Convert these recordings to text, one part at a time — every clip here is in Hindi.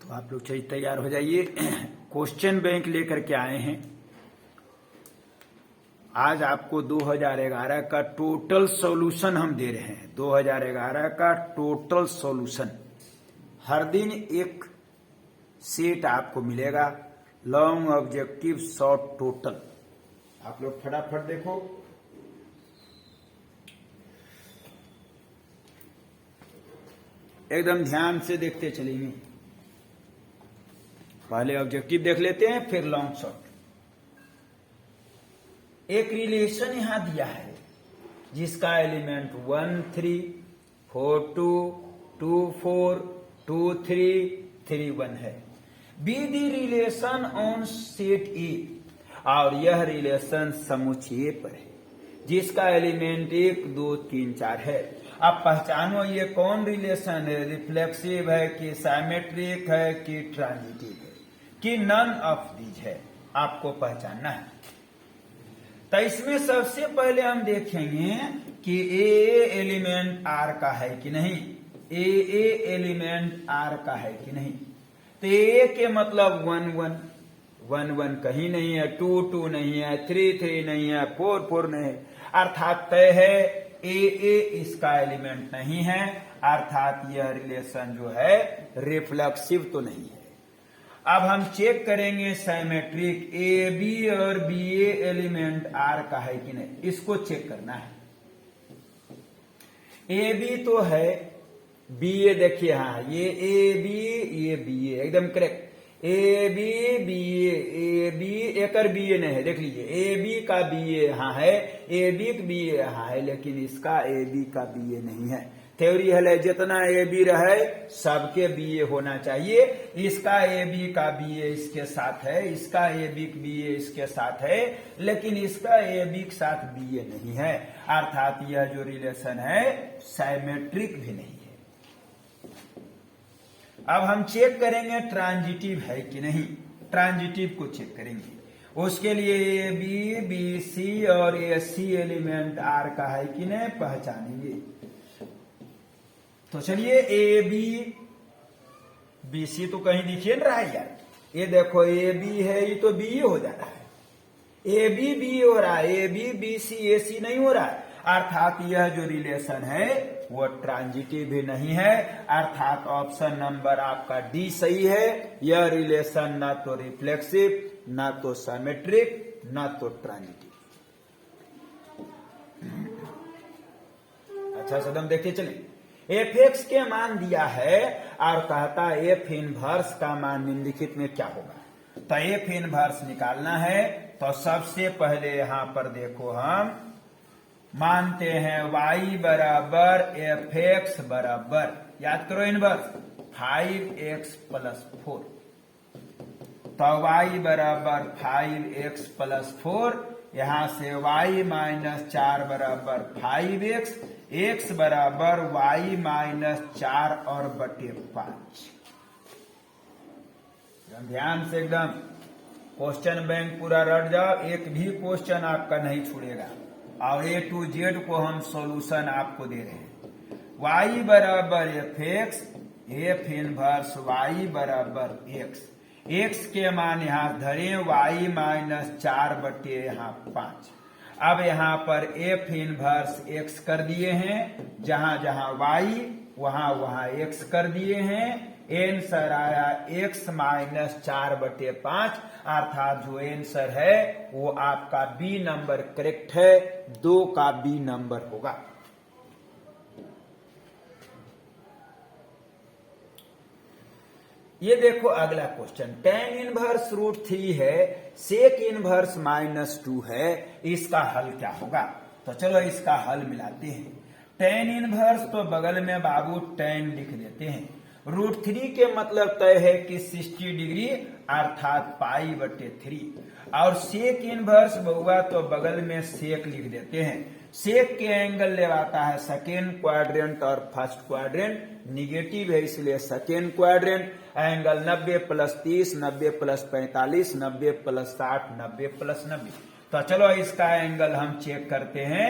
तो आप लोग चाहिए तैयार हो जाइए। क्वेश्चन बैंक लेकर के आए हैं। आज आपको 2011 का टोटल सॉल्यूशन हम दे रहे हैं। 2011 का टोटल सॉल्यूशन हर दिन एक सेट आपको मिलेगा। Long objective short total. आप लोग फटाफट देखो। एकदम ध्यान से देखते चलेंगे। पहले ऑब्जेक्टिव देख लेते हैं, फिर लॉन्ग शॉर्ट। एक रिलेशन यहां दिया है जिसका एलिमेंट 1 3 4 2 2 4 2 3 3 1 है। Be the relation on set ए, और यह रिलेशन समुच्चय पर है जिसका एलिमेंट 1 2 3 4 है। अब पहचानो ये कौन रिलेशन है, रिफ्लेक्सिव है कि साइमेट्रिक है कि ट्रांजिटिव है कि नन ऑफ दीज है, आपको पहचानना है। तो इसमें सबसे पहले हम देखेंगे कि ए एलिमेंट आर का है कि नहीं। ए एलिमेंट आर का है कि नहीं। तो ए के मतलब 1 1 1 1 कहीं नहीं है, 2 2 नहीं है, 3 3 नहीं है, 4 4 नहीं है। अर्थात तय है ए इसका एलिमेंट नहीं है, अर्थात यह रिलेशन जो है रिफ्लेक्सिव तो नहीं है। अब हम चेक करेंगे साइमेट्रिक ए बी और बी ए एलिमेंट आर का है कि नहीं, इसको चेक करना है। ए बी तो है, बी ए देखिए, हाँ ये ए बी ए एकदम करेक्ट। ए बी एकर बी ए नहीं है, देख लीजिए ए बी का बी ए यहाँ है, ए बी का बी ए यहाँ है, लेकिन इसका ए बी का बी ए नहीं है। थ्योरी है जितना ए बी रहे सबके बी ए होना चाहिए। इसका ए बी का बी ए इसके साथ है, इसका ए बी का बी ए इसके साथ है, लेकिन इसका ए बी के साथ बी ए नहीं है। अर्थात यह जो रिलेशन है साइमेट्रिक भी नहीं है। अब हम चेक करेंगे ट्रांजिटिव है कि नहीं। ट्रांजिटिव को चेक करेंगे। उसके लिए ए बी सी और ए सी एलिमेंट आर का है कि नहीं पहचानेंगे। तो चलिए ए बी सी तो कहीं दिखिए ना रहा है यार। ये देखो ए बी है, ये तो बी ए हो जा रहा है। ए बी हो रहा है, ए बी सी ए सी नहीं हो रहा है। अर्थात यह जो रिलेशन है वो ट्रांजिटिव भी नहीं है। अर्थात ऑप्शन नंबर आपका डी सही है। यह रिलेशन ना तो रिफ्लेक्सिव, ना तो सिमेट्रिक, ना तो ट्रांजिटिव। अच्छा सदम देखिए चलिए। एफ एक्स के मान दिया है और कहता एफ इनवर्स का मान निम्नलिखित में क्या होगा। तो एफ इनवर्स निकालना है तो सबसे पहले यहां पर देखो हम मानते हैं y बराबर एफ एक्स बराबर, याद करो इनवर्स 5x प्लस 4। तो y बराबर 5x प्लस 4, यहां से y माइनस 4 बराबर 5x, x बराबर y माइनस 4 और बटे 5। ध्यान से एकदम क्वेश्चन बैंक पूरा रट जाओ, एक भी क्वेश्चन आपका नहीं छूटेगा। और ए टू जेड को हम सॉल्यूशन आपको दे रहे हैं। y बराबर F x, F inverse y बराबर x के मान यहां धरे y माइनस 4 बटे यहाँ 5। अब यहां पर एफ इनवर्स x कर दिए हैं, जहां जहां y वहां x कर दिए हैं। आंसर आया x माइनस 4 बटे 5। अर्थात जो आंसर है वो आपका बी नंबर करेक्ट है, 2 का बी नंबर होगा। ये देखो अगला क्वेश्चन, tan इनवर्स √3 है, सेक इनवर्स -2 है, इसका हल क्या होगा। तो चलो इसका हल मिलाते हैं। tan इनवर्स तो बगल में बाबू tan लिख देते हैं। √3 के मतलब तय है कि 60 डिग्री अर्थात π/3। और सेक इनवर्स बहुआ तो बगल में सेक लिख देते हैं। सेक के एंगल लेवाता है सेकेंड क्वाड्रेंट और फर्स्ट क्वाड्रेंट, निगेटिव है इसलिए सेकेंड क्वाड्रेंट। एंगल 90 + 30, 90 + 45, 90 + 60, 90 + 90। तो चलो इसका एंगल हम चेक करते हैं।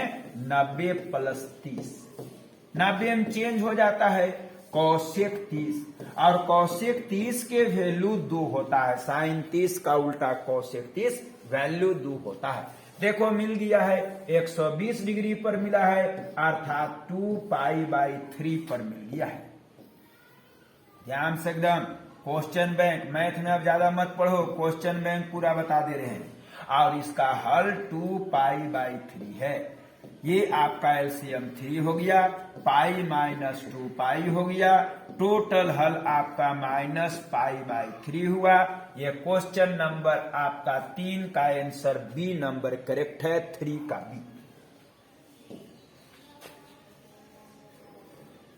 90 + 30, 90 में चेंज हो जाता है, कौशिक 30 और कौशिक 30 के वैल्यू 2 होता है। साइन 30 का उल्टा कौशिक 30 वैल्यू 2 होता है। देखो मिल गया है 120 डिग्री पर मिला है अर्थात 2π/3 पर मिल गया है। ध्यान से एकदम क्वेश्चन बैंक, मैथ में अब ज्यादा मत पढ़ो, क्वेश्चन बैंक पूरा बता दे रहे हैं। और इसका हल 2π/3 है। ये आपका एलसीएम 3 हो गया, पाई माइनस 2π हो गया, टोटल हल आपका -π/3 हुआ। ये क्वेश्चन नंबर आपका 3 का आंसर बी नंबर करेक्ट है, 3 का बी।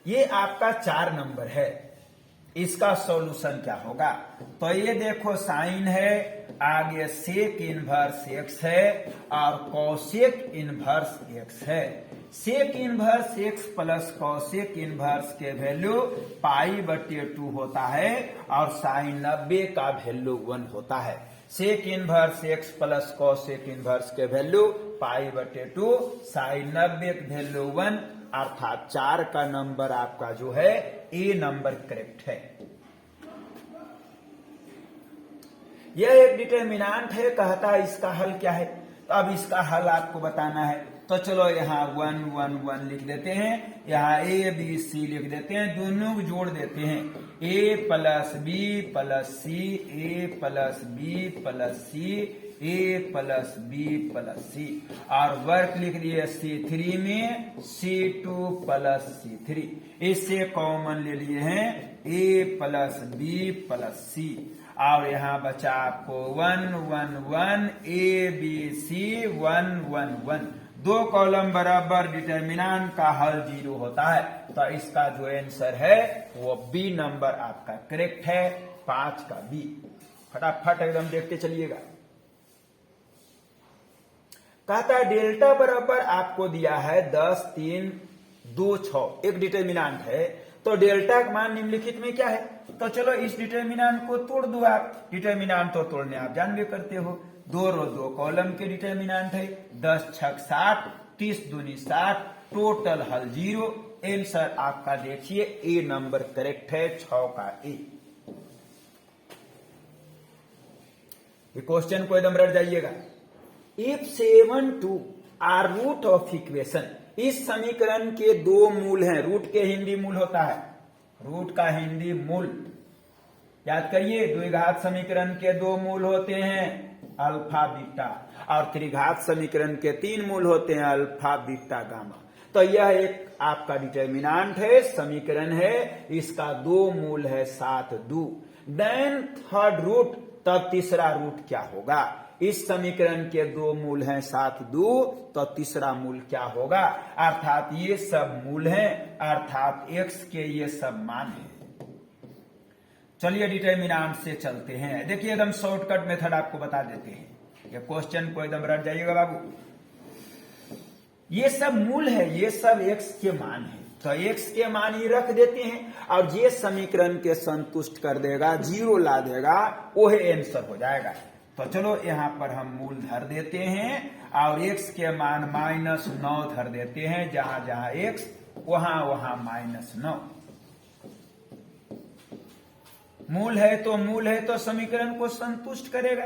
ये आपका 4 नंबर है। इसका सॉल्यूशन क्या होगा? तो ये देखो साइन है, आगे सेक इनवर्स एक्स है और कौशिक इनवर्स एक्स है। Sec inverse x plus cosec inverse के वैल्यू π/2 होता है और साइन 90 का वैल्यू 1 होता है। Sec inverse x plus cosec inverse के वैल्यू π/2, साइन 90 के वैल्यू 1 अर्थात 4 का नंबर आपका जो है ए नंबर करेक्ट है। यह एक डिटर्मिनेंट है, कहता है इसका हल क्या है। तो अब इसका हल आपको बताना है। तो चलो यहाँ 1 1 1 लिख देते हैं, यहाँ ए बी सी लिख देते हैं, दोनों को जोड़ देते हैं। ए प्लस बी प्लस सी, ए प्लस बी प्लस सी, ए प्लस बी प्लस सी और वर्क लिख दिए C3 में C2 प्लस C3। इससे कॉमन ले लिए हैं ए प्लस बी प्लस सी और यहाँ बचा आपको 1 1 1, ए बी सी 1 1 1। 2 कॉलम बराबर, डिटर्मिनेंट का हल 0 होता है। तो इसका जो आंसर है वो बी नंबर आपका करेक्ट है, 5 का बी। फटाफट एकदम देखते चलिएगा। कहता है डेल्टा बराबर आपको दिया है 10 3 2 6, एक डिटर्मिनेंट है। तो डेल्टा का मान निम्नलिखित में क्या है? तो चलो इस डिटर्मिनेंट को तोड़ दो आप। डिटर्मिनेंट तो तोड़ने आप जान भी करते हो, 2 रो 2 कॉलम के डिटर्मिनेंट है। 10 6 60, 30 दूनी 60, टोटल हल 0। आंसर आपका देखिए ए नंबर करेक्ट है, 6 का ए। ये क्वेश्चन को एकदम रट जाइएगा। If 7 2 are root of equation, इस समीकरण के 2 मूल हैं। रूट के हिंदी मूल होता है, रूट का हिंदी मूल याद करिए। द्विघात समीकरण के 2 मूल होते हैं, अल्फा बीटा, और त्रिघात समीकरण के 3 मूल होते हैं, अल्फा बीटा गामा। तो यह एक आपका डिटर्मिनेंट है, समीकरण है, इसका 2 मूल है 7 2। देन थर्ड रूट, तब तीसरा रूट क्या होगा? इस समीकरण के 2 मूल हैं 7 2, तो तीसरा मूल क्या होगा? अर्थात ये सब मूल हैं, अर्थात x के ये सब मान हैं। चलिए डिटर्मिनेंट से चलते हैं। देखिए एकदम शॉर्टकट मेथड आपको बता देते हैं। ये क्वेश्चन को एकदम रट जाइएगा बाबू। ये सब मूल है, ये सब x के मान है। तो x के मान ही रख देते हैं और ये समीकरण के संतुष्ट कर देगा, 0 ला देगा, वो आंसर हो जाएगा। तो चलो यहाँ पर हम मूल धर देते हैं और x के मान -9 धर देते हैं। जहां जहां x वहां वहां -9। मूल है तो समीकरण को संतुष्ट करेगा।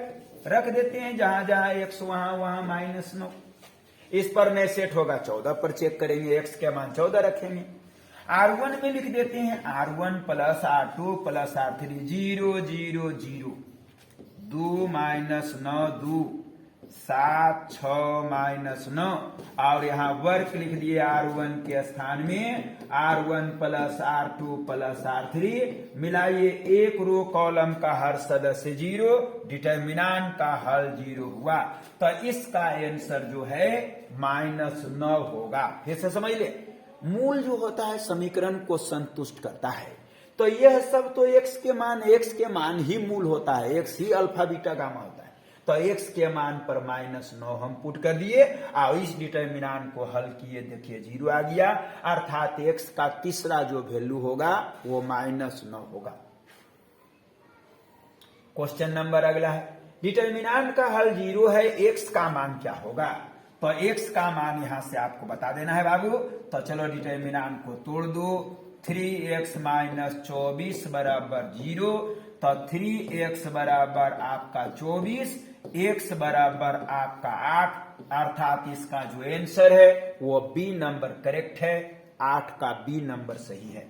रख देते हैं जहां जहां x वहां वहां -9। इस पर में सेट होगा, 14 पर चेक करेंगे, x के मान 14 रखेंगे। R1 में लिख देते हैं R1 plus R2 plus R3 0 0 0, 2 -9 2, 7 6 -9 और यहाँ वर्क लिख दिए R1 के स्थान में R1 plus R2 plus R3। मिलाइए, एक रो कॉलम का हर सदस्य 0, डिटर्मिनेंट का हल 0 हुआ। तो इसका आंसर जो है -9 होगा। फिर से समझ ले, मूल जो होता है समीकरण को संतुष्ट करता है। तो यह सब तो x के मान ही मूल होता है, x ही अल्फा बीटा गामा होता है। तो x के मान पर -9 हम पुट कर दिए और इस डिटर्मिनेंट को हल किए, देखिए 0 आ गया। अर्थात x का तीसरा जो वैल्यू होगा वो -9 होगा। क्वेश्चन नंबर अगला है, डिटर्मिनेंट का हल 0 है, x का मान क्या होगा? तो x का मान यहां से आपको बता देना है बाबू। तो चलो डिटर्मिनेंट को तोड़ दो, 3x माइनस 24 बराबर 0, तो 3x बराबर आपका 24, x बराबर आपका 8, अर्थात इसका जो आंसर है वो बी नंबर करेक्ट है, 8 का बी नंबर सही है।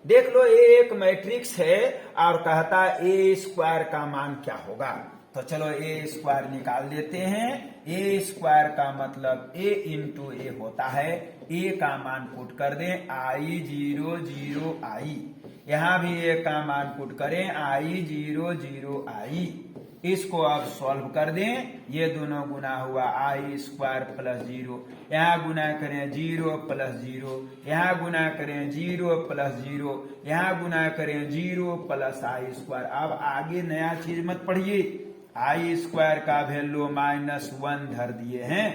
देख लो, ये एक मैट्रिक्स है और कहता है ए स्क्वायर का मान क्या होगा, तो चलो ए स्क्वायर निकाल देते हैं। ए स्क्वायर का मतलब ए इंटू ए होता है, ए का मान पुट कर दें आई 0 0 आई, यहां भी ए का मान पुट करें आई 0 0 आई। इसको अब सॉल्व कर दें, ये दोनों गुना हुआ आई स्क्वायर प्लस 0, यहाँ गुना करें 0 प्लस 0, यहाँ गुना करें 0 प्लस 0, यहाँ गुना करें 0 प्लस आई स्क्वायर। अब आगे नया चीज मत पढ़िए, आई स्क्वायर का वैल्यू -1 धर दिए हैं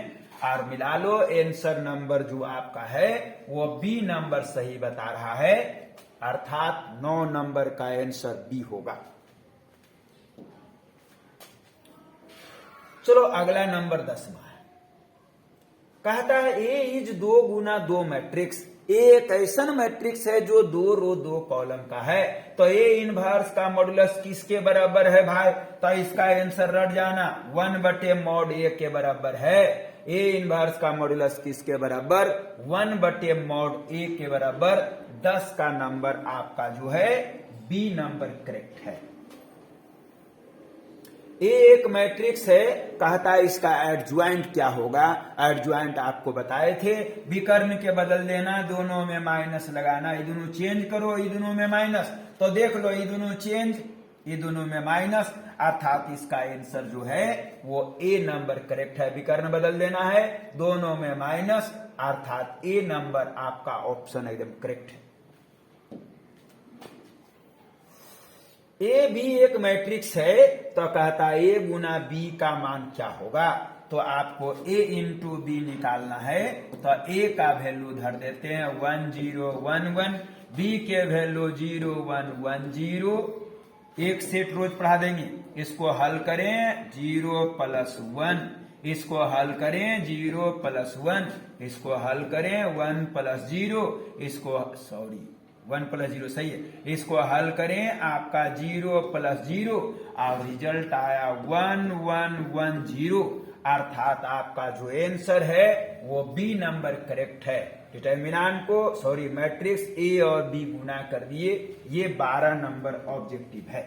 और मिला लो, आंसर नंबर जो आपका है वो बी नंबर सही बता रहा है, अर्थात 9 नंबर का आंसर बी होगा। चलो अगला नंबर 10वां है, कहता है ए इज 2 गुना 2 मैट्रिक्स। ए एक ऐसा मैट्रिक्स है जो 2 रो 2 कॉलम का है, तो ए इनवर्स का मॉडुलस किसके बराबर है भाई, तो इसका आंसर रट जाना 1/mod ए के बराबर है। ए इनवर्स का मॉडुलस किसके बराबर, 1/mod ए के बराबर। 10 का नंबर आपका जो है बी नंबर करेक्ट है। ए एक मैट्रिक्स है, कहता है इसका एडज्वाइंट क्या होगा, एडज्वाइंट आपको बताए थे, विकर्ण के बदल देना, दोनों में माइनस लगाना, ये दोनों चेंज करो, ये दोनों में माइनस, तो देख लो ये दोनों चेंज, ये दोनों में माइनस, अर्थात इसका आंसर जो है वो ए नंबर करेक्ट है। विकर्ण बदल देना है, दोनों में माइनस, अर्थात ए नंबर आपका ऑप्शन एकदम करेक्ट है। ए भी एक मैट्रिक्स है, तो कहता है ए गुना बी का मान क्या होगा, तो आपको ए इंटू बी निकालना है, तो ए का वैल्यू धर देते हैं 1 0 1 1, बी के वैल्यू 0 1 1 0, एक सेट रोज पढ़ा देंगे, इसको हल करें 0 प्लस 1, इसको हल करें 0 प्लस 1, इसको हल करें 1 प्लस 0, इसको 1 प्लस 0 सही है, इसको हल करें आपका 0 प्लस 0 और रिजल्ट आया 1 1 1 0, अर्थात आपका जो आंसर है वो बी नंबर करेक्ट है। डिटरमिनेंट को मैट्रिक्स ए और बी गुना कर दिए, ये 12 नंबर ऑब्जेक्टिव है।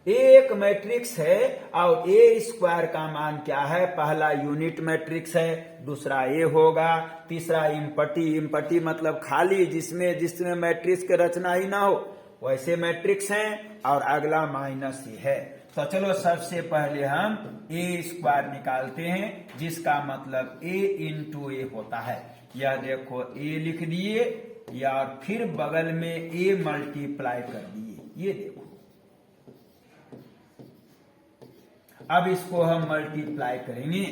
ए एक मैट्रिक्स है और ए स्क्वायर का मान क्या है, पहला यूनिट मैट्रिक्स है, दूसरा ए होगा, तीसरा इम्पटी मतलब खाली, जिसमें मैट्रिक्स की रचना ही ना हो वैसे मैट्रिक्स हैं, और अगला माइनस ए है। तो चलो सबसे पहले हम ए स्क्वायर निकालते हैं, जिसका मतलब ए इंटू ए होता है। यह देखो ए लिख दिए या फिर बगल में ए मल्टीप्लाई कर दिए, ये देखो। अब इसको हम मल्टीप्लाई करेंगे,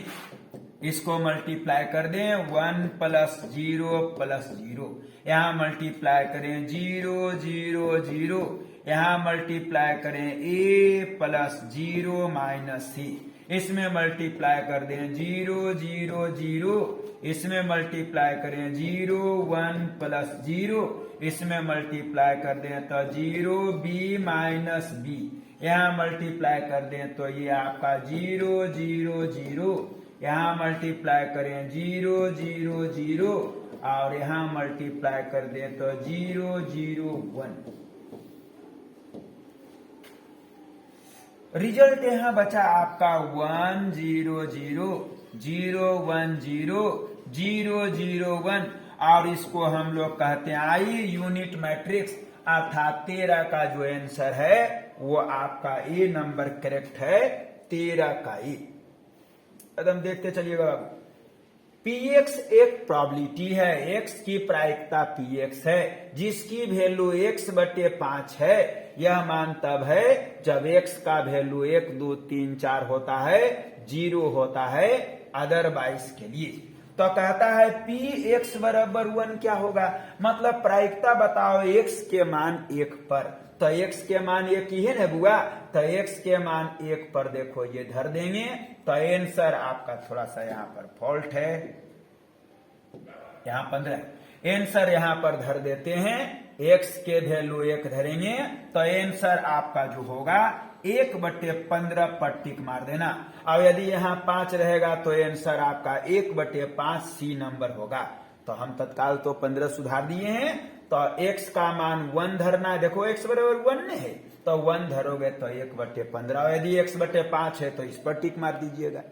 इसको मल्टीप्लाई कर दें 1 प्लस 0 प्लस 0, यहां मल्टीप्लाई करें 0 0 0, यहां मल्टीप्लाई करें a प्लस 0 माइनस c, इसमें मल्टीप्लाई कर दें 0 0 0, इसमें मल्टीप्लाई करें 0 1 प्लस 0, इसमें मल्टीप्लाई कर दें तो 0 b माइनस b, यहाँ मल्टीप्लाई कर दें तो ये आपका 0 0 0, यहाँ मल्टीप्लाई करें 0 0 0 और यहाँ मल्टीप्लाई कर दें तो 0 0 1। रिजल्ट यहाँ बचा आपका 1 0 0 0 1 0 0 0 1, और इसको हम लोग कहते हैं आई यूनिट मैट्रिक्स, अर्थात 13 का जो आंसर है वो आपका ए नंबर करेक्ट है, 13 का ए। एकदम देखते चलिएगा बाबू। px एक प्रोबेबिलिटी है, x की प्रायिकता px है, जिसकी वैल्यू x/5 है। यह मान तब है जब x का वैल्यू 1 2 3 4 होता है, 0 होता है, अदरवाइज के लिए। तो कहता है px बराबर 1 क्या होगा, मतलब प्रायिकता बताओ x के मान 1 पर, तो x के मान एक ही है ना बुआ, तो x के मान एक पर देखो ये धर देंगे, तो आंसर आपका थोड़ा सा यहाँ पर फॉल्ट है, यहाँ 15 आंसर यहाँ पर धर देते हैं, x के वैल्यू एक धरेंगे, तो आंसर आपका जो होगा 1/15 पर टिक मार देना। अब यदि यहाँ 5 रहेगा तो आंसर आपका 1/5 सी नंबर होगा। तो हम तत्काल तो 15 सुधार दिए हैं, तो x का मान 1 धरना, देखो x बराबर 1 है, तो 1 धरोगे तो 1/15, यदि x/5 है तो इस पर टिक मार दीजिएगा।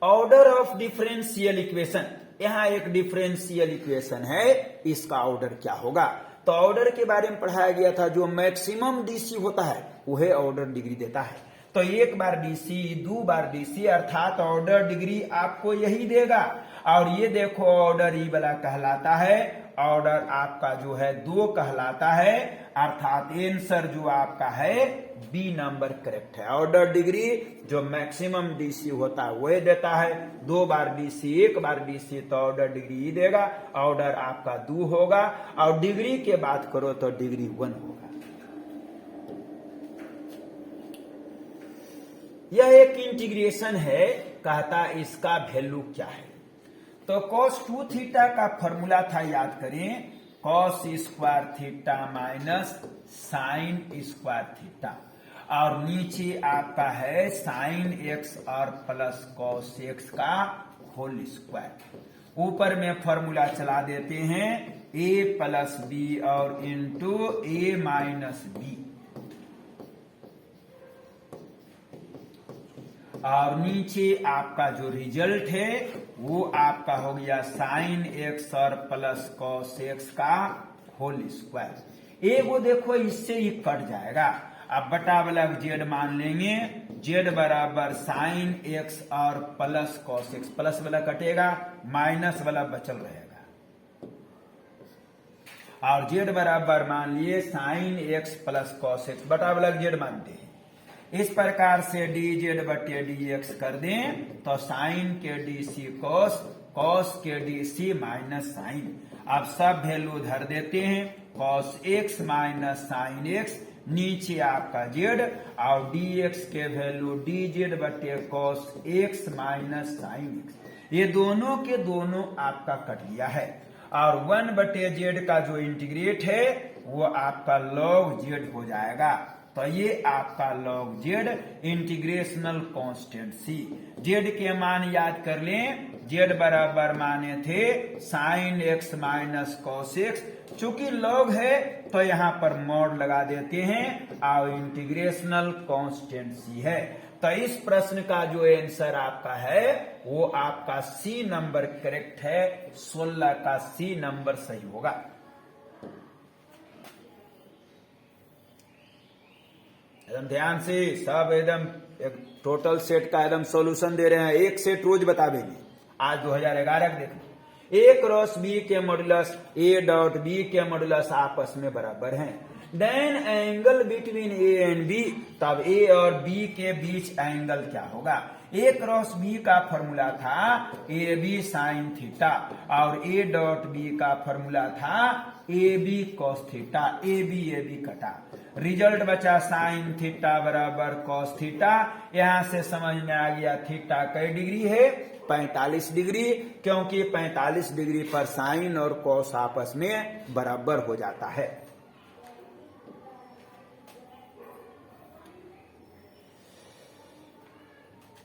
ऑर्डर ऑफ डिफरेंशियल इक्वेशन, यहां एक डिफरेंशियल इक्वेशन है, इसका ऑर्डर क्या होगा? तो ऑर्डर के बारे में पढ़ाया गया था, जो मैक्सिमम डीसी होता है वह ऑर्डर डिग्री देता है। तो एक बार डीसी, दो बार डीसी, अर्थात ऑर्डर डिग्री आपको यही देगा। और ये देखो ऑर्डर ई वाला कहलाता है, ऑर्डर आपका जो है 2 कहलाता है, अर्थात आंसर जो आपका है बी नंबर करेक्ट है। ऑर्डर डिग्री जो मैक्सिमम डीसी होता है वह देता है, 2 बार डीसी, 1 बार डीसी, तो ऑर्डर डिग्री ही देगा, ऑर्डर आपका 2 होगा। और डिग्री के बात करो तो डिग्री 1 होगा। यह एक इंटीग्रेशन है, कहता इसका वैल्यू क्या है? तो cos 2 थीटा का फॉर्मूला था, याद करें, cos square theta minus sine square theta, और नीचे आपका है साइन एक्स और प्लस cos एक्स का होल स्क्वायर। ऊपर में फॉर्मूला चला देते हैं a प्लस बी और इंटू a माइनस बी, और नीचे आपका जो रिजल्ट है वो आपका हो गया साइन एक्स और प्लस cos एक्स का होल स्क्वायर। एगो देखो इससे ही कट जाएगा, अब बटा वाला जेड मान लेंगे, जेड बराबर साइन एक्स और प्लस cos एक्स, प्लस वाला कटेगा, माइनस वाला बचल रहेगा, और जेड बराबर मान लिए sine x plus cos x, बटा वाला जेड मानते हैं। इस प्रकार से dz बटे dx कर दें तो साइन के डी सी cos, cos के डी सी माइनस साइन। अब सब वैल्यू धर देते हैं, cos x minus sine x, नीचे आपका z, और dx के वैल्यू dz बटे cos x minus sine x, ये दोनों के दोनों आपका कट गया है। और 1/z का जो इंटीग्रेट है वो आपका log z हो जाएगा। तो ये आपका log z integrational constant c। z के मान याद कर लें, z बराबर माने थे sine x minus cos x, चूंकि log है तो यहां पर मॉड लगा देते हैं, और इंटीग्रेशनल कांस्टेंट c है। तो इस प्रश्न का जो आंसर आपका है वो आपका सी नंबर करेक्ट है, 16 का सी नंबर सही होगा। एकदम ध्यान से सब एकदम एक टोटल सेट का एकदम सॉल्यूशन दे रहे हैं, एक सेट रोज बतावेंगे। आज 2011 का देखो, ए क्रॉस बी के मॉडुलस ए डॉट बी के मॉडुलस आपस में बराबर हैं, then angle between A and B, तब ए और बी के बीच एंगल क्या होगा? ए क्रॉस बी का फॉर्मूला था ए बी साइन थीटा, और ए डॉट बी का फॉर्मूला था A B cos theta, A B कटा, रिजल्ट बचा साइन थीटा बराबर कॉस थीटा। यहां से समझ में आ गया थीटा कई डिग्री है? 45 डिग्री, क्योंकि 45 डिग्री पर साइन और कॉस आपस में बराबर हो जाता है।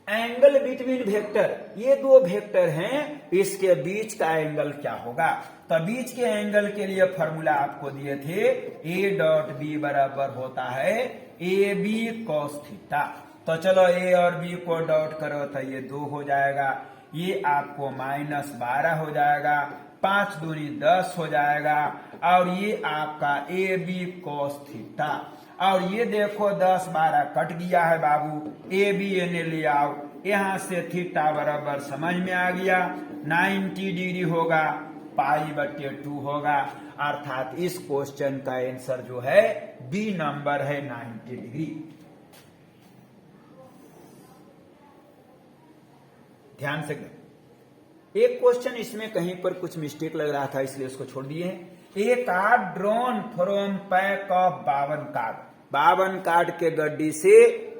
एंगल बिटवीन वेक्टर, ये 2 वेक्टर हैं, इसके बीच का एंगल क्या होगा? तो बीच के एंगल के लिए फॉर्मूला आपको दिए थे, ए डॉट बी बराबर होता है ए बी कॉस थीटा। तो चलो ए और बी को डॉट करो तो ये 2 हो जाएगा, ये आपको -12 हो जाएगा, 5 दूनी 10 हो जाएगा, और ये आपका ए बी कॉस थीटा। और ये देखो 10-12 कट गया है बाबू, ए बी एने ले आओ, यहां से थीटा बराबर समझ में आ गया 90 डिग्री होगा, π/2 होगा, अर्थात इस क्वेश्चन का आंसर जो है बी नंबर है 90 डिग्री। ध्यान से एक क्वेश्चन इसमें कहीं पर कुछ मिस्टेक लग रहा था, इसलिए उसको छोड़ दिए हैं। A card drawn from pack of 52 card, 52 card के गड्डी से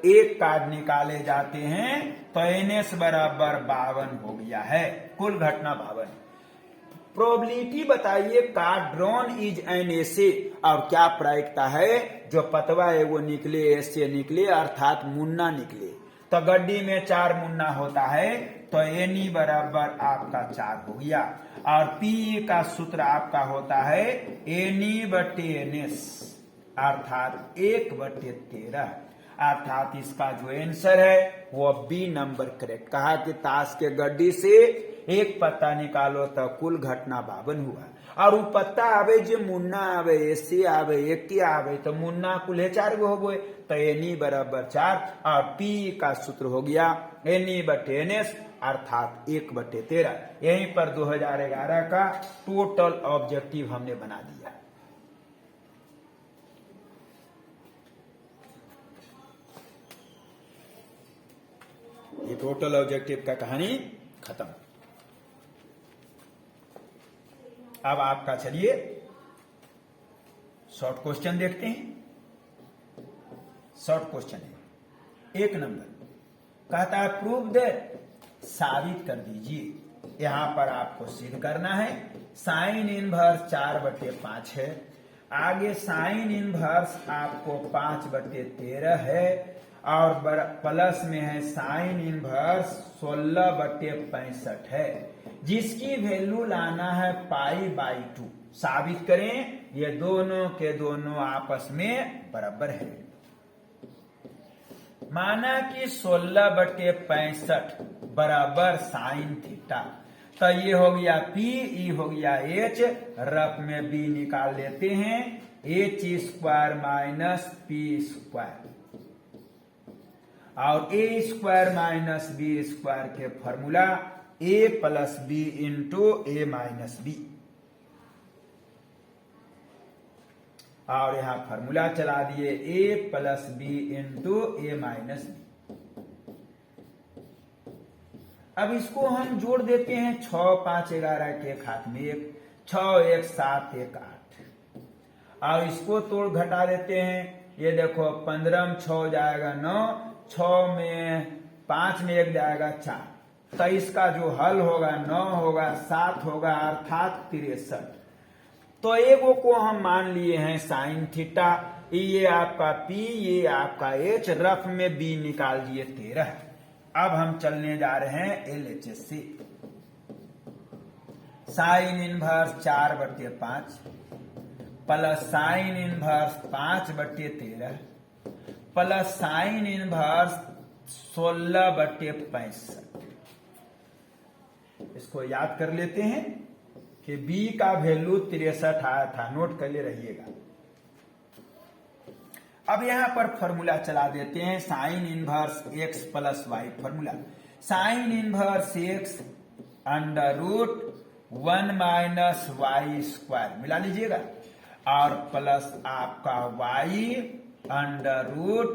एक कार्ड निकाले जाते हैं तो NS बराबर 52 हो गया है, कुल घटना 52। प्रोबेबिलिटी बताइए card drawn is an essay, और क्या प्रायिकता है जो पतवा है वो निकले, ऐसे निकले अर्थात मुन्ना निकले। तो गड्डी में 4 मुन्ना होता है तो एनी बराबर आपका 4 हो गया, और पी का सूत्र आपका होता है एनी बटे एनएस अर्थात 1/13, अर्थात इसका जो आंसर है वो बी नंबर करेक्ट। कहा कि ताश के गड्डी से एक पत्ता निकालो तो कुल घटना 52 हुआ, और वो पत्ता आवे जो मुन्ना आवे, एसी आवे, एक आवे तो मुन्ना कुल 4 गो हो गए, तो एनी बराबर 4, और पी का सूत्र हो गया एनी बटे एनएस अर्थात 1/13। यहीं पर 2011 का टोटल ऑब्जेक्टिव हमने बना दिया। ये टोटल ऑब्जेक्टिव का कहानी खत्म। अब आपका चलिए शॉर्ट क्वेश्चन देखते हैं। शॉर्ट क्वेश्चन है 1 नंबर, कहता है प्रूव दैट, साबित कर दीजिए। यहां पर आपको सिद्ध करना है साइन इनवर्स 4/5 है, आगे साइन इनवर्स आपको 5/13 है, और प्लस में है साइन इनवर्स 16/65 है, जिसकी वैल्यू लाना है π/2। साबित करें ये दोनों के दोनों आपस में बराबर है। माना कि 16/65 बराबर साइन थीटा, तो ये हो गया P, ई हो गया H, रफ में B निकाल लेते हैं, H² - P², और A² - B² के formula A + B × A - B, और यहां फॉर्मूला चला दिए A + B × A - B। अब इसको हम जोड़ देते हैं 6, 5, 11 के एक हाथ में 1, 6, 1, 7, 1, 8, और इसको तोड़ घटा देते हैं। ये देखो 15 में 6 जाएगा 9, 6 में 5 में 1 जाएगा 4, तो इसका जो हल होगा 9 होगा, 7 होगा अर्थात 63। तो एगो को हम मान लिए हैं साइन थीटा, ये आपका P, ये आपका H, रफ में B निकाल दिए 13। अब हम चलने जा रहे हैं LHS से। Sine inverse 4/5 plus sine inverse 5/13 plus sine inverse 16/65। इसको याद कर लेते हैं कि B का वैल्यू 63 आया था, नोट कर ले रहिएगा। अब यहां पर फॉर्मूला चला देते हैं sine inverse x + y। Formula sine inverse x √1 - y², मिला लीजिएगा, और प्लस आपका y √1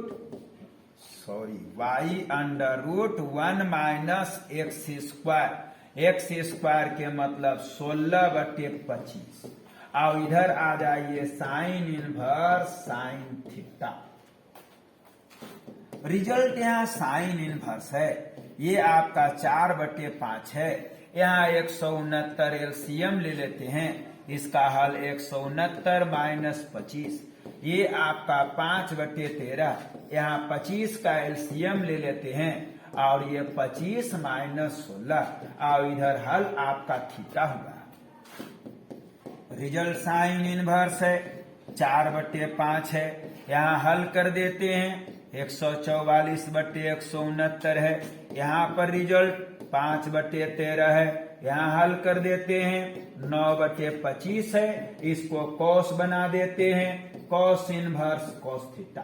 - x², के मतलब 16/25, और इधर आ जाइए sine inverse sine theta. Result यहाँ साइन इनवर्स है, ये आपका 4/5 है। यहाँ 169 एलसीएम ले लेते हैं, इसका हल 169 - 25, ये आपका 5/13। यहाँ 25 का एलसीएम ले लेते हैं, और ये 25 - 16, और इधर हल आपका थीटा हुआ। रिजल्ट साइन इनवर्स है 4/5 है, यहाँ हल कर देते हैं 144/169 है, यहाँ पर रिजल्ट 5/13 है, यहाँ हल कर देते हैं 9/25 है, इसको कॉस बना देते हैं, cos inverse cos theta.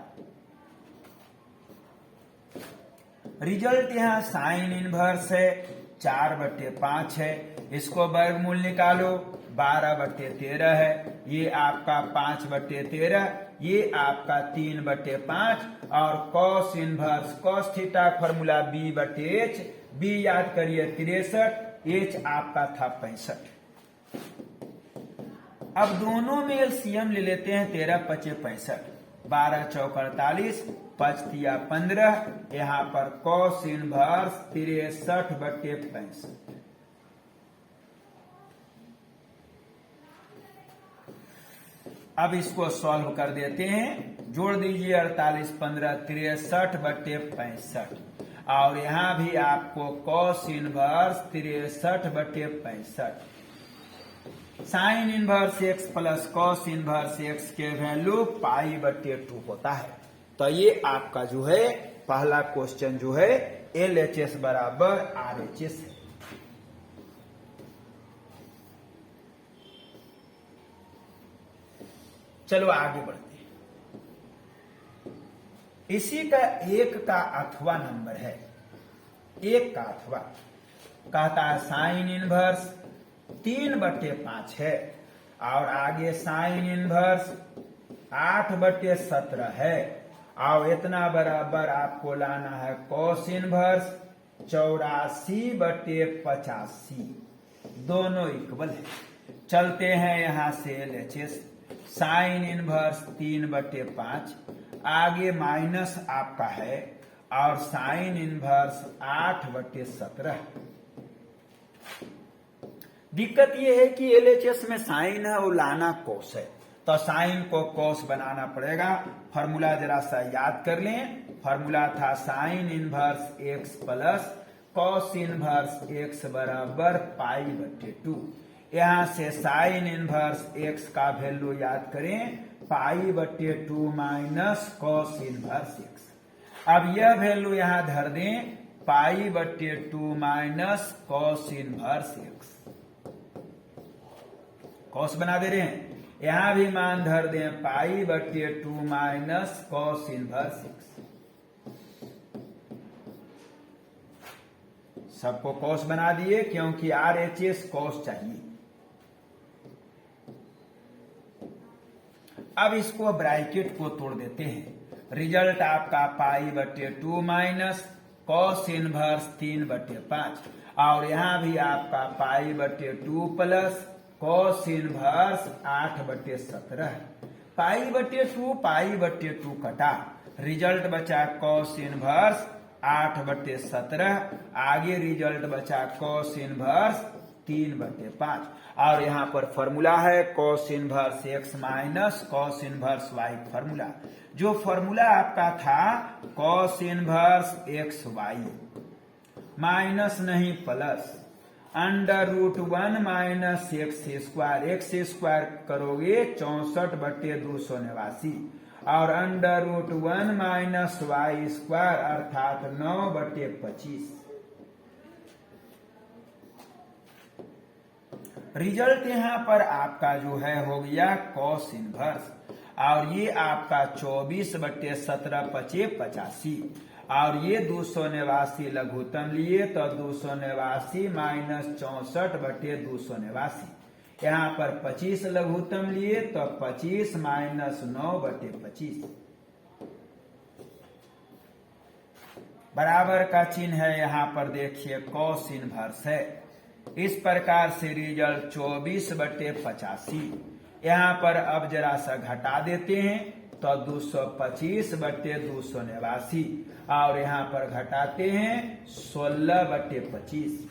Result यहाँ साइन इनवर्स है 4/5 है, इसको वर्गमूल निकालो 12/13 है, ये आपका 5/13, ये आपका 3/5, और cos inverse cos theta formula B/H, B याद करिए 63, एच आपका था 65। अब दोनों में एलसीएम ले लेते हैं, 13 पचे 65, 12 चौक 48, 5 तिया 15, यहां पर कॉस इनवर्स 63/65। अब इसको सॉल्व कर देते हैं, जोड़ दीजिए 48 15 63/65, और यहां भी आपको cos inverse 63/65, sine inverse x plus cos inverse x के वैल्यू π/2 होता है। तो ये आपका जो है पहला क्वेश्चन जो है LHS बराबर RHS है। चलो आगे बढ़ते हैं। इसी का एक का अथवा नंबर है, एक का अथवा कहता है साइन इनवर्स 3/5 है, और आगे साइन इनवर्स 8/17 है, और इतना बराबर आपको लाना है कॉस इनवर्स 84/85, दोनों इक्वल है। चलते हैं यहां से LHS, साइन इनवर्स 3/5, आगे माइनस आपका है, और साइन इनवर्स 8/17। दिक्कत यह है कि LHS में साइन है और लाना कोस है, तो साइन को कोस बनाना पड़ेगा। फॉर्मूला जरा सा याद कर लें, फॉर्मूला था sine inverse x plus cos inverse x बराबर π/2। यहां से साइन इनवर्स एक्स का वैल्यू याद करें, π/2 माइनस कॉस इनवर्स एक्स। अब यह वैल्यू यहां धर दें, π/2 minus cos inverse X, cos बना दे रहे हैं। यहां भी मान धर दें π/2 माइनस कॉस इनवर्स एक्स, सबको कॉस बना दिए क्योंकि RHS कॉस चाहिए। अब इसको ब्रैकेट को तोड़ देते हैं, रिजल्ट आपका π/2 माइनस कॉस इनवर्स 3/5, और यहां भी आपका π/2 प्लस कॉस इनवर्स 8/17। π/2 कटा, रिजल्ट बचा कॉस इनवर्स 8/17, आगे रिजल्ट बचा कॉस इनवर्स 3/5, और यहां पर फॉर्मूला है cos inverse x minus cos inverse y. Formula जो फॉर्मूला आपका था cos inverse x y minus नहीं प्लस √1 माइनस x स्क्वायर करोगे 64/289, और √1 माइनस वाई स्क्वायर अर्थात 9/25। रिजल्ट यहां पर आपका जो है हो गया कॉस इनवर्स, और ये आपका 24/17 पचे 85, और ये 289 लघुत्तम लिए तो 289 माइनस 64/289, यहां पर 25 लघुत्तम लिए तो 25 माइनस 9/25, बराबर का चिन्ह है। यहां पर देखिए कॉस इनवर्स है। इस प्रकार से रिजल्ट 24/85। यहां पर अब जरा सा घटा देते हैं तो 225/289, और यहां पर घटाते हैं 16/25।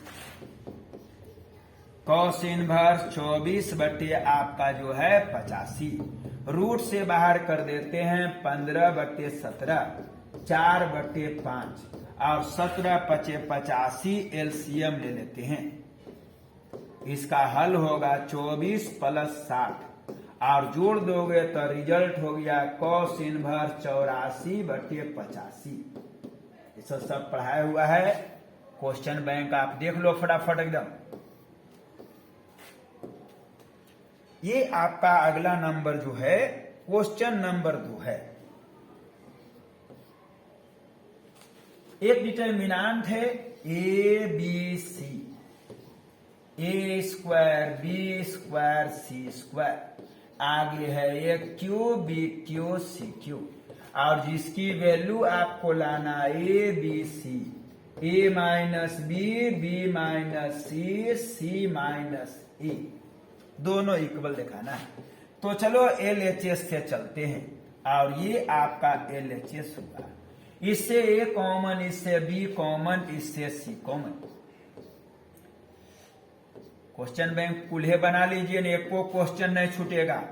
कॉस इनवर्स 24 आपका जो है 85, रूट से बाहर कर देते हैं 15/17, 4/5, और 17 पचे 85 एलसीएम ले लेते हैं। इसका हल होगा 24 प्लस 60, और जोड़ दोगे तो रिजल्ट हो गया कॉस इनवर्स 84/85। ये सब पढ़ाया हुआ है, क्वेश्चन बैंक आप देख लो फटाफट एकदम। ये आपका अगला नंबर जो है क्वेश्चन नंबर 2 है। एक डिटर्मिनांट है ABC, A² B² C², आगे है एक QB QCQ, और जिसकी वैल्यू आपको लाना ABC, ए माइनस बी माइनस सी माइनस ए, दोनों इक्वल दिखाना है। तो चलो LHS से चलते हैं, और ये आपका LHS हुआ। इससे ए कॉमन, इससे बी कॉमन, इससे सी कॉमन। क्वेश्चन बैंक कुल्हे बना लीजिए, एक को क्वेश्चन नहीं छूटेगा।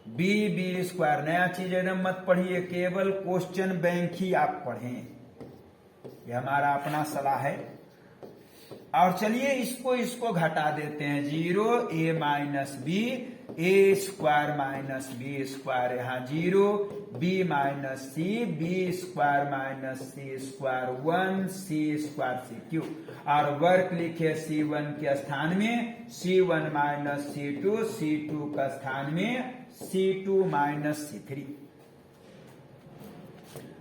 बी स्क्वायर, नया चीज एकदम मत पढ़िए, केवल क्वेश्चन बैंक ही आप पढ़ें, ये हमारा अपना सलाह है। और चलिए इसको घटा देते हैं, 0 ए माइनस बी, ए स्क्वायर माइनस बी स्क्वायर, यहाँ 0 बी माइनस सी, बी स्क्वायर माइनस सी स्क्वायर, 1 सी स्क्वायर सी क्यूब। और वर्क लिखे C1 के स्थान में C1 माइनस C2 का स्थान में C2 माइनस C3।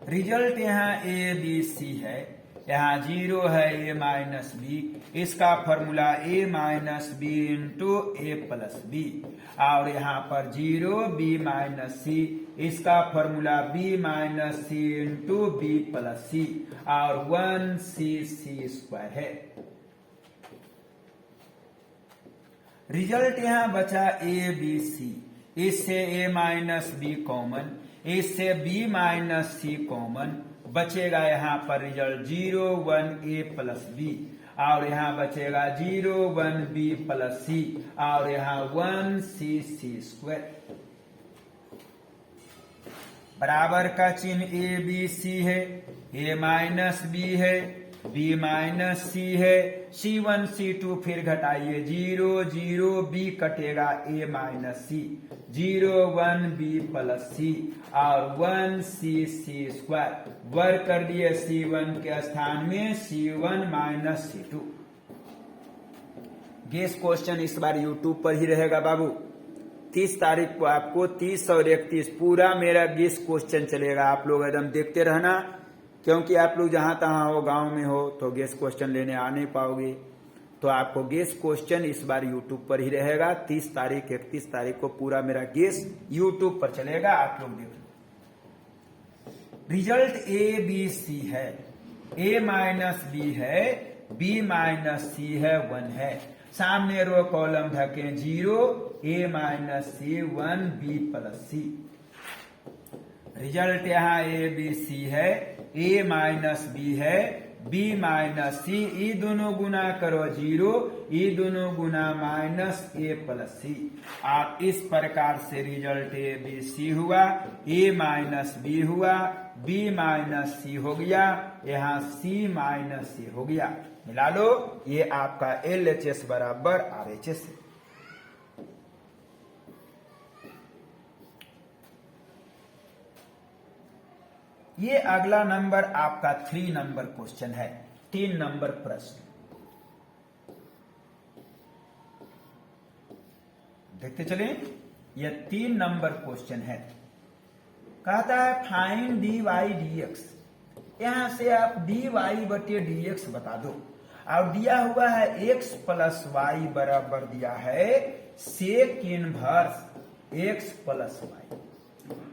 रिजल्ट यहाँ ए बी सी है, यहाँ 0 है ए माइनस बी, इसका फॉर्मूला ए माइनस बी इंटू ए प्लस बी। और यहाँ पर 0 बी माइनस सी, इसका फॉर्मूला बी माइनस सी इंटू बी प्लस सी, और 1 सी स्क्वायर है। रिजल्ट यहाँ बचा ए बी सी, इससे ए माइनस बी कॉमन, इससे बी माइनस सी कॉमन, बचेगा यहाँ पर रिजल्ट 0 1 ए प्लस बी, और यहाँ बचेगा 0 1 बी प्लस सी, और यहाँ 1 सी स्क्वायर। बराबर का चिन्ह ए बी सी है, ए माइनस बी है, बी माइनस सी है, C1 C2 फिर घटाइए, 0 0 बी कटेगा ए माइनस सी, 0 1 बी प्लस सी, और 1 सी स्क्वायर। वर्क कर दिए C1 के स्थान में C1 minus C2। Guess question इस बार YouTube पर ही रहेगा बाबू। 30 तारीख को आपको 30 और 31 पूरा मेरा गेस क्वेश्चन चलेगा, आप लोग एकदम देखते रहना, क्योंकि आप लोग जहां तहां हो, गांव में हो, तो गेस क्वेश्चन लेने आ नहीं पाओगे। तो आपको गेस क्वेश्चन इस बार YouTube पर ही रहेगा। 30 तारीख 31 तारीख को पूरा मेरा गेस YouTube पर चलेगा, आप लोग देख लो। रिजल्ट ए बी सी है, ए माइनस बी है, बी माइनस सी है, 1 है। सामने रो कॉलम ढके 0 ए माइनस सी 1 बी प्लस सी। रिजल्ट यहाँ ए बी सी है, ए माइनस बी है, बी माइनस सी, ई दोनों गुना करो 0, ई दोनों गुना माइनस ए प्लस सी। आप इस प्रकार से रिजल्ट ए बी सी हुआ, ए माइनस बी हुआ, बी माइनस सी हो गया, यहाँ सी माइनस सी हो गया। मिला लो, ये आपका LHS बराबर RHS है। ये अगला नंबर आपका 3 नंबर क्वेश्चन है, 3 नंबर प्रश्न। देखते चले, ये 3 नंबर क्वेश्चन है। कहता है फाइंड dy dx, यहां से आप dy बटे dx बता दो। और दिया हुआ है x प्लस वाई बराबर दिया है sec inverse x plus y.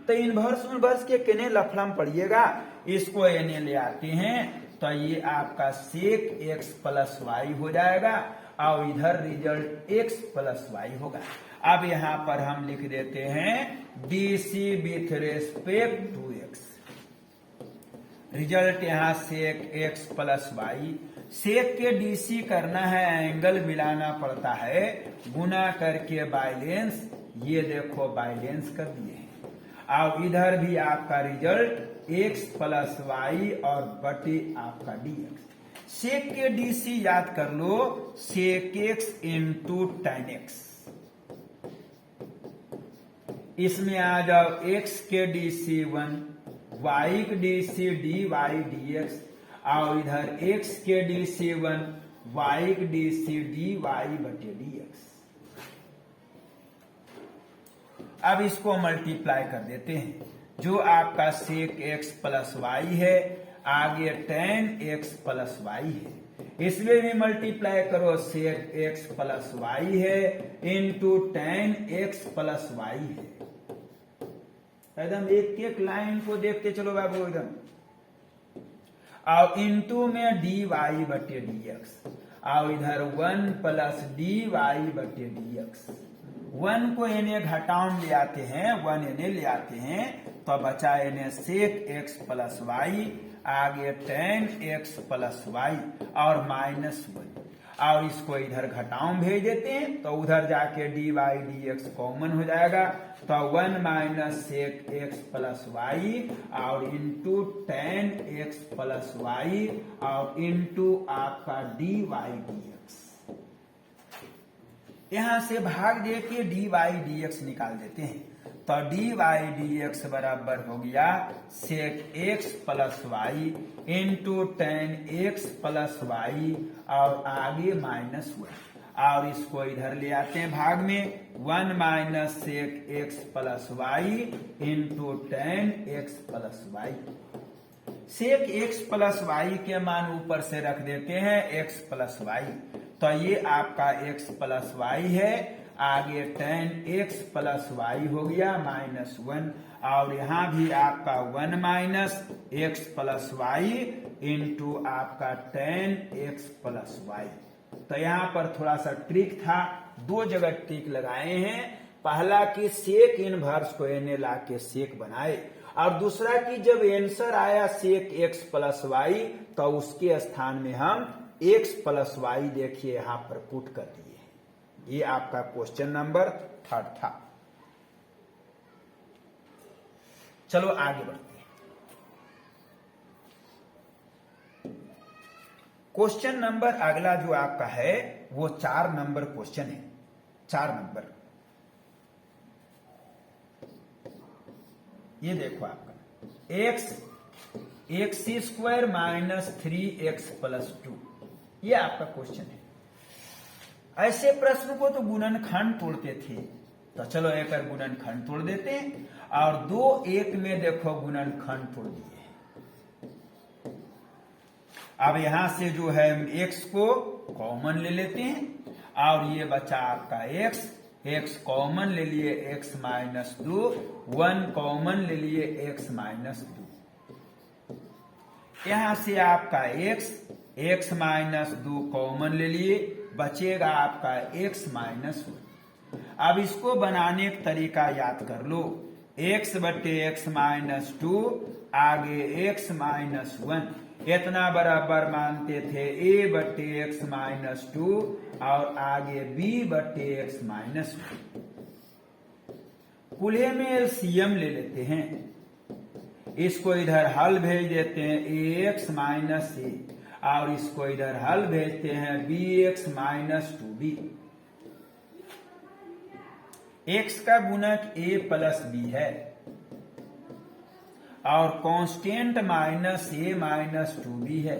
तो इनवर्स के केने लफड़म पढ़िएगा, इसको एने ले आते हैं, तो ये आपका सेक x प्लस वाई हो जाएगा, और इधर रिजल्ट x प्लस वाई होगा। अब यहाँ पर हम लिख देते हैं BC with respect to x। Result यहाँ sec x plus y, sec के DC करना है, एंगल मिलाना पड़ता है, गुना करके बाइलेंस, ये देखो बाइलेंस कर दिए हैं। और इधर भी आपका रिजल्ट x प्लस वाई और बटे आपका dx। सेक के DC याद कर लो, सेक x इंटू टेन एक्स। इसमें आ जाओ x के DC 1, y के DC dy dx, और इधर x के DC 1, y के DC dy बटे dx। अब इसको मल्टीप्लाई कर देते हैं, जो आपका सेक x प्लस वाई है, आगे टेन x प्लस वाई है, इसमें भी मल्टीप्लाई करो, सेक x प्लस वाई है into tan x plus y है। एकदम एक एक लाइन को देखते चलो बाबू एकदम। और इंटू में डी वाई बटे डी एक्स, और इधर 1 प्लस डी वाई बटे डी एक्स। 1 को इन्हें घटाओ ले आते हैं, 1 इन्हें ले आते हैं, तो बचा इन्हें सेक एक्स प्लस वाई, आगे टेन एक्स प्लस वाई और -1, और इसको इधर घटाओ भेज देते हैं, तो उधर जाके d y d x common हो जाएगा, तो 1 minus sec x plus y और into tan x plus y और इंटू आपका डी वाई डी एक्स। यहां से भाग दे के डी वाई डी एक्स निकाल देते हैं, तो डी वाई डी एक्स बराबर हो गया sec x plus y into tan x plus y और आगे -1, और इसको इधर ले आते हैं भाग में, 1 minus sec x plus y into tan x plus y. Sec x plus y के मान ऊपर से रख देते हैं एक्स प्लस वाई, तो ये आपका एक्स प्लस वाई है, आगे टेन एक्स प्लस वाई हो गया -1, और यहां भी आपका 1 minus x plus y into आपका टेन एक्स प्लस वाई। तो यहां पर थोड़ा सा ट्रिक था, 2 जगह ट्रिक लगाए हैं। पहला कि सेक इनवर्स को इन्हें ला के सेक बनाए, और दूसरा कि जब आंसर आया सेक एक्स प्लस वाई, तो उसके स्थान में हम एक्स प्लस वाई देखिए यहां पर पुट कर दिए। ये आपका क्वेश्चन नंबर 3 था। चलो आगे बढ़ते हैं। क्वेश्चन नंबर अगला जो आपका है वो 4 नंबर क्वेश्चन है। 4 नंबर, ये देखो आपका x square minus 3x plus 2, ये आपका क्वेश्चन है। ऐसे प्रश्न को तो गुणनखंड तोड़ते थे, तो चलो एक गुणनखंड तोड़ देते हैं, और 2 1 में देखो गुणनखंड तोड़ दिए। अब यहां से जो है x को कॉमन ले लेते हैं, और ये बचा आपका x कॉमन ले लिए x माइनस 2, 1 कॉमन ले लिए x माइनस 2। यहां से आपका x माइनस 2 कॉमन ले लिए, बचेगा आपका x माइनस 1। अब इसको बनाने का तरीका याद कर लो, x बटे x माइनस 2, आगे x माइनस 1, इतना बराबर मानते थे a बटे x माइनस 2 और आगे b बटे x माइनस 1। कुल्हे में एलसीएम ले लेते हैं, इसको इधर हल भेज देते हैं ax माइनस a, और इसको इधर हल भेजते हैं bx माइनस 2b। x का गुणक a प्लस b है, और constant minus a minus 2b है।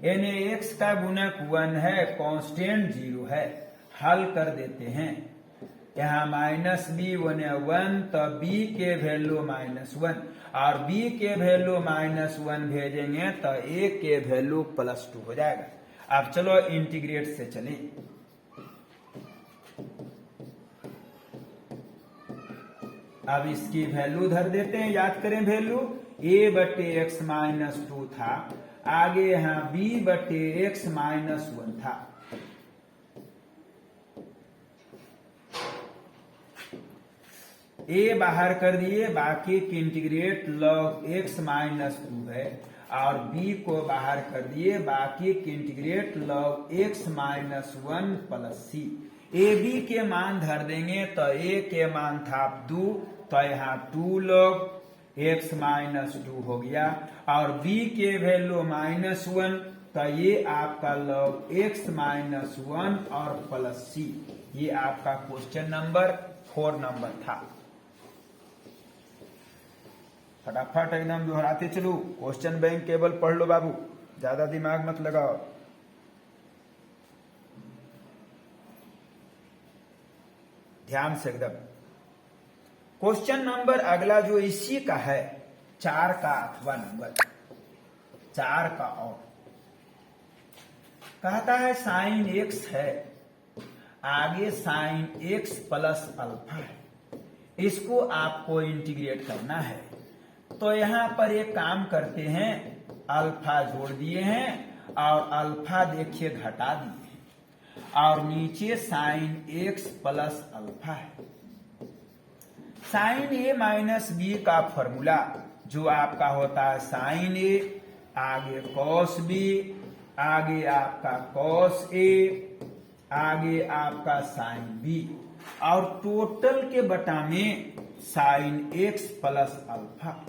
यानी x का गुणक 1 है, कांस्टेंट 0 है। हल कर देते हैं, यहाँ माइनस b 1, तो b के वैल्यू -1, और b के वैल्यू -1 भेजेंगे तो a के वैल्यू +2 हो जाएगा। अब चलो इंटीग्रेट से चलें। अब इसकी वैल्यू धर देते हैं, याद करें वैल्यू a बटे x माइनस 2 था, आगे यहाँ b बटे x माइनस 1 था। a बाहर कर दिए, बाकी की इंटीग्रेट log x माइनस 2 है, और b को बाहर कर दिए, बाकी की integrate log x minus 1 plus c। a b के मान धर देंगे, तो a के मान था 2, तो यहाँ 2 log x माइनस 2 हो गया, और b के वैल्यू -1, तो ये आपका log x माइनस 1 और प्लस c। ये आपका क्वेश्चन नंबर 4 नंबर था। फटाफट एकदम दोहराते चलो, क्वेश्चन बैंक केवल पढ़ लो बाबू, ज्यादा दिमाग मत लगाओ। ध्यान से एकदम। क्वेश्चन नंबर अगला जो इसी का है, 4 का 8वां नंबर, 4 का और कहता है साइन x है, आगे साइन x प्लस अल्फा है, इसको आपको इंटीग्रेट करना है। तो यहां पर एक काम करते हैं, अल्फा जोड़ दिए हैं और अल्फा देखिए घटा दिए हैं और नीचे साइन एक्स प्लस अल्फा है। साइन ए माइनस बी का फॉर्मूला जो आपका होता है साइन ए, आगे कॉस बी, आगे आपका कॉस ए, आगे आपका साइन बी और टोटल के बटा में साइन एक्स प्लस अल्फा।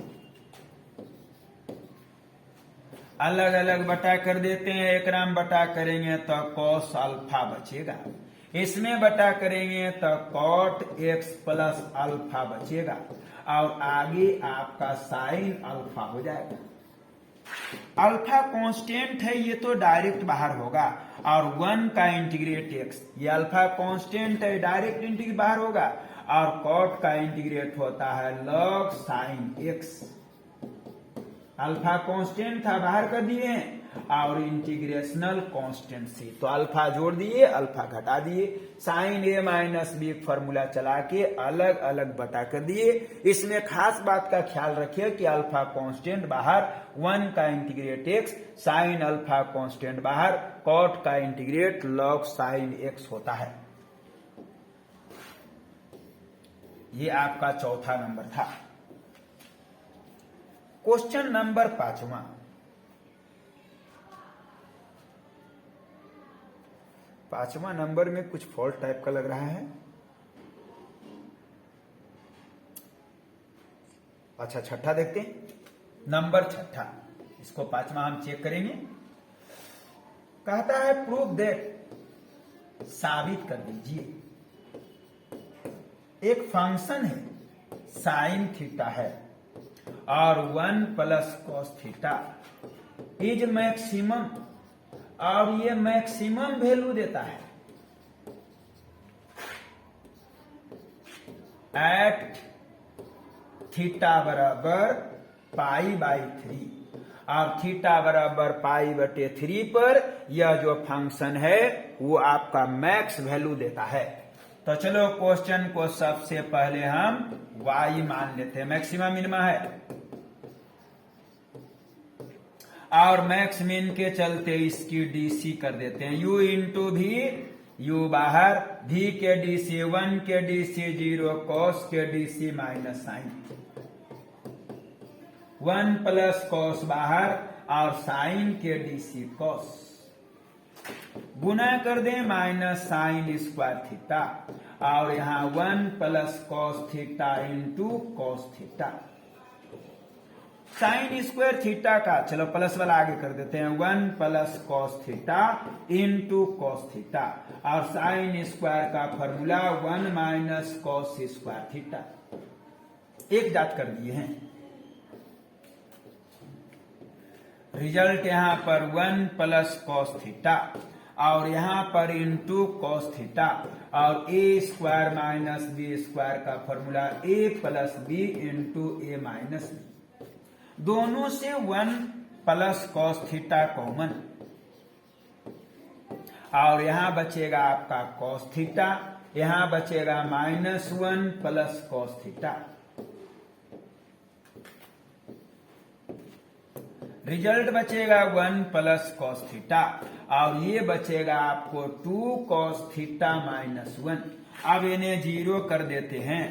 अलग अलग बटा कर देते हैं, एक राम बटा करेंगे तो कॉस अल्फा बचेगा, इसमें बटा करेंगे तो कॉट एक्स प्लस अल्फा बचेगा और आगे आपका साइन अल्फा हो जाएगा। अल्फा कांस्टेंट है, ये तो डायरेक्ट बाहर होगा और 1 का इंटीग्रेट एक्स, ये अल्फा कांस्टेंट है, डायरेक्ट इंटीग्रेट बाहर होगा और कॉट का इंटीग्रेट होता है log sine x. Alpha constant था, बाहर कर दिए हैं और इंटीग्रेशनल कांस्टेंट से तो अल्फा जोड़ दिए, अल्फा घटा दिए, साइन ए माइनस बी फॉर्मूला चला के अलग अलग बटा कर दिए। इसमें खास बात का ख्याल रखिए कि अल्फा कांस्टेंट बाहर, 1 का integrate x, sine alpha constant बाहर, कॉट का इंटीग्रेट लॉग साइन एक्स होता है। ये आपका चौथा नंबर था। क्वेश्चन नंबर 5वां, पांचवा नंबर में कुछ फॉल्ट टाइप का लग रहा है। अच्छा छठा देखते हैं, नंबर छठा, इसको 5वां हम चेक करेंगे। कहता है प्रूव दैट, साबित कर दीजिए एक फंक्शन है साइन थीटा है और 1 plus cos theta is maximum, और ये मैक्सिमम वैल्यू देता है एट थीटा बराबर पाई बाई 3 और थीटा बराबर पाई बटे 3 पर यह जो फंक्शन है वो आपका मैक्स वैल्यू देता है। तो चलो क्वेश्चन को सबसे पहले हम y मान लेते हैं, मैक्सिमा मिनिमा है और मैक्स मिन के चलते इसकी डीसी कर देते हैं, u इंटू भी, u बाहर, v के डीसी 1 के डीसी 0, कॉस के DC minus sine, 1 plus cos बाहर और साइन के डीसी कॉस, गुना कर दें माइनस साइन स्क्वायर थीटा और यहां 1 plus cos theta into cos theta. Sine square theta का चलो प्लस वाला आगे कर देते हैं, 1 plus cos theta into cos theta और साइन स्क्वायर का formula 1 minus cos square theta, एक जात कर दिए हैं। रिजल्ट यहां पर 1 प्लस कॉस थीटा और यहां पर इंटू कॉस थीटा और ए स्क्वायर माइनस बी स्क्वायर का फॉर्मूला ए प्लस बी इंटू ए माइनस बी, दोनों से 1 प्लस कॉस थीटा कॉमन और यहां बचेगा आपका कॉस थीटा, यहां बचेगा minus 1 plus cos theta. Result बचेगा 1 प्लस कॉस थीटा और ये बचेगा आपको 2 कॉस थीटा माइनस 1। अब इन्हें 0 कर देते हैं,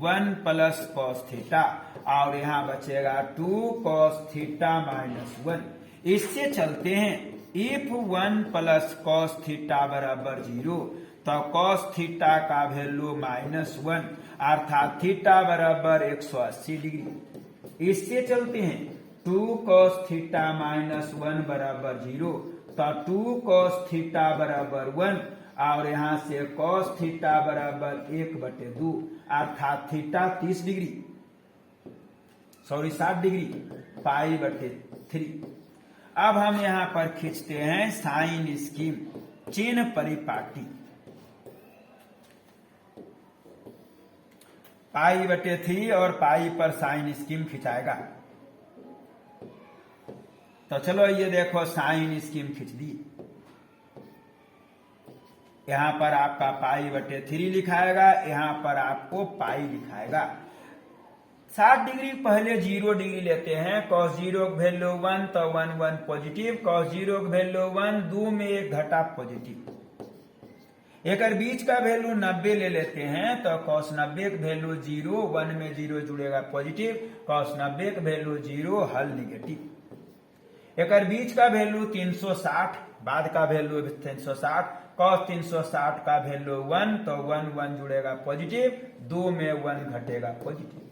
1 प्लस कॉस थीटा और यहां बचेगा 2 कॉस थीटा माइनस 1। इससे चलते हैं, इफ 1 प्लस कॉस थीटा बराबर 0 तो कॉस थीटा का वैल्यू -1 अर्थात थीटा बराबर 180 डिग्री। इससे चलते हैं 2 कॉस थीटा -1 बराबर 0 तो 2 कॉस थीटा बराबर 1 और यहां से कॉस थीटा बराबर 1/2 अर्थात थीटा 30 डिग्री 60 डिग्री पाई/3। अब हम यहां पर खींचते हैं साइन स्कीम, चिन्ह परिपाटी, पाई/3 और पाई पर साइन स्कीम खिंचाएगा। तो चलो ये देखो साइन स्कीम खींच दी, यहां पर आपका पाई/3 लिखाएगा, यहां पर आपको पाई लिखाएगा। 60 डिग्री पहले 0 डिग्री लेते हैं, cos 0 की वैल्यू 1 तो 1 1 पॉजिटिव, cos 0 की वैल्यू 1, 2 में एक घटा पॉजिटिव। एक बीच का वैल्यू 90 ले लेते हैं तो cos 90 की वैल्यू 0, 1 में 0 जुड़ेगा पॉजिटिव, cos 90 की वैल्यू 0, हल निगेटिव। एक बीच का वैल्यू 360, बाद का वैल्यू 360, cos 360 का वैल्यू 1 तो 1 1 जुड़ेगा पॉजिटिव, 2 में 1 घटेगा पॉजिटिव।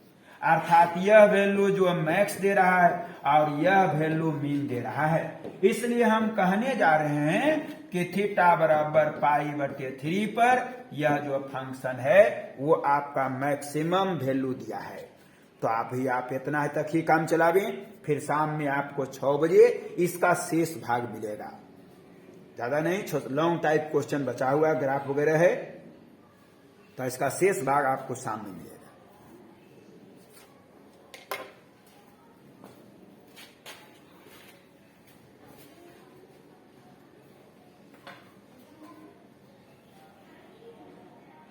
अर्थात यह वैल्यू जो मैक्स दे रहा है और यह वैल्यू मीन दे रहा है। इसलिए हम कहने जा रहे हैं कि थीटा बराबर π/3 पर यह जो फंक्शन है वो आपका मैक्सिमम वैल्यू दिया है। तो आप इतना तक ही काम चलावें, फिर शाम में आपको 6 बजे इसका शेष भाग मिलेगा। ज्यादा नहीं, लॉन्ग टाइप क्वेश्चन बचा हुआ ग्राफ वगैरह है, तो इसका शेष भाग आपको शाम में मिलेगा।